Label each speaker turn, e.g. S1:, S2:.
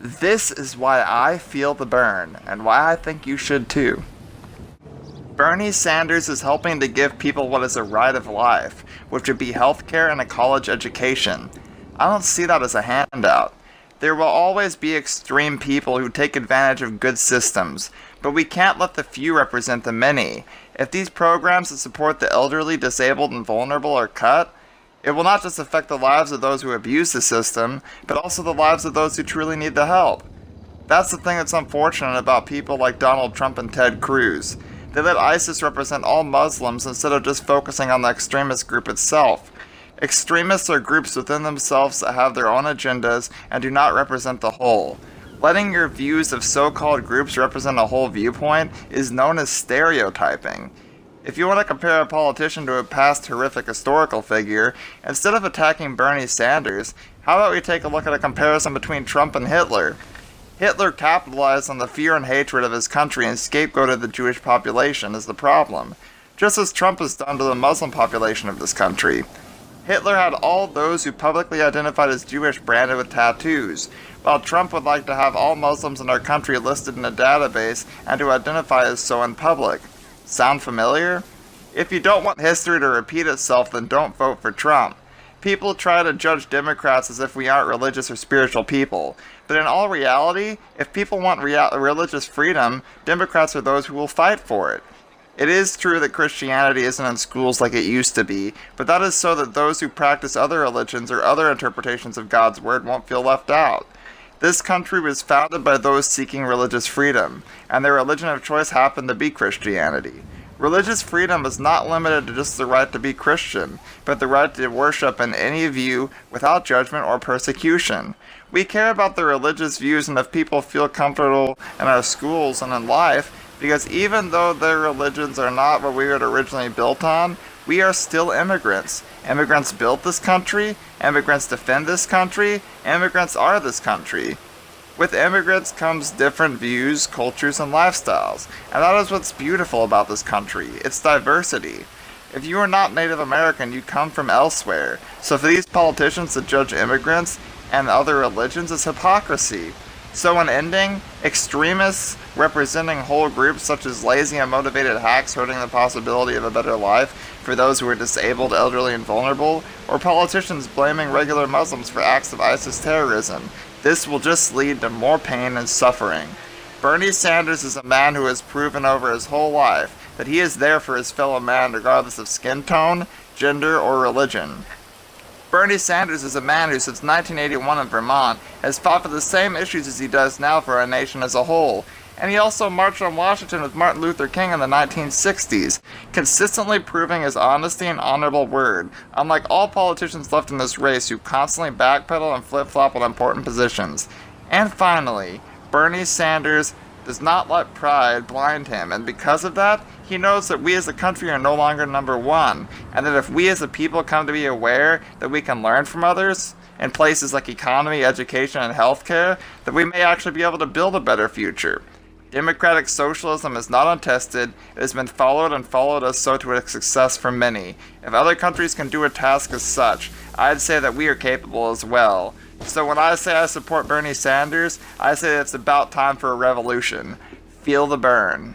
S1: This is why I feel the burn, and why I think you should too. Bernie Sanders is helping to give people what is a right of life, which would be healthcare and a college education. I don't see that as a handout. There will always be extreme people who take advantage of good systems, but we can't let the few represent the many. If these programs that support the elderly, disabled, and vulnerable are cut, it will not just affect the lives of those who abuse the system, but also the lives of those who truly need the help. That's the thing that's unfortunate about people like Donald Trump and Ted Cruz. They let ISIS represent all Muslims instead of just focusing on the extremist group itself. Extremists are groups within themselves that have their own agendas and do not represent the whole. Letting your views of so-called groups represent a whole viewpoint is known as stereotyping. If you want to compare a politician to a past horrific historical figure, instead of attacking Bernie Sanders, how about we take a look at a comparison between Trump and Hitler? Hitler capitalized on the fear and hatred of his country and scapegoated the Jewish population as the problem, just as Trump has done to the Muslim population of this country. Hitler had all those who publicly identified as Jewish branded with tattoos, while Trump would like to have all Muslims in our country listed in a database and to identify as so in public. Sound familiar? If you don't want history to repeat itself, then don't vote for Trump. People try to judge Democrats as if we aren't religious or spiritual people, but in all reality, if people want religious freedom, Democrats are those who will fight for it. It is true that Christianity isn't in schools like it used to be, but that is so that those who practice other religions or other interpretations of God's word won't feel left out. This country was founded by those seeking religious freedom, and their religion of choice happened to be Christianity. Religious freedom is not limited to just the right to be Christian, but the right to worship in any view without judgment or persecution. We care about the religious views and if people feel comfortable in our schools and in life, because even though their religions are not what we were originally built on, we are still immigrants. Immigrants built this country, immigrants defend this country, immigrants are this country. With immigrants comes different views, cultures, and lifestyles, and that is what's beautiful about this country. It's diversity. If you are not Native American, you come from elsewhere. So for these politicians to judge immigrants and other religions is hypocrisy. So in ending, extremists representing whole groups such as lazy and motivated hacks hurting the possibility of a better life for those who are disabled, elderly, and vulnerable, or politicians blaming regular Muslims for acts of ISIS terrorism. This will just lead to more pain and suffering. Bernie Sanders is a man who has proven over his whole life that he is there for his fellow man regardless of skin tone, gender, or religion. Bernie Sanders is a man who since 1981 in Vermont has fought for the same issues as he does now for our nation as a whole, and he also marched on Washington with Martin Luther King in the 1960s, consistently proving his honesty and honorable word, unlike all politicians left in this race who constantly backpedal and flip-flop on important positions. And finally, Bernie Sanders does not let pride blind him, and because of that, he knows that we as a country are no longer number one, and that if we as a people come to be aware that we can learn from others, in places like economy, education, and healthcare, that we may actually be able to build a better future. Democratic socialism is not untested, it has been followed and followed us so to its success for many. If other countries can do a task as such, I'd say that we are capable as well. So when I say I support Bernie Sanders, I say it's about time for a revolution. Feel the burn.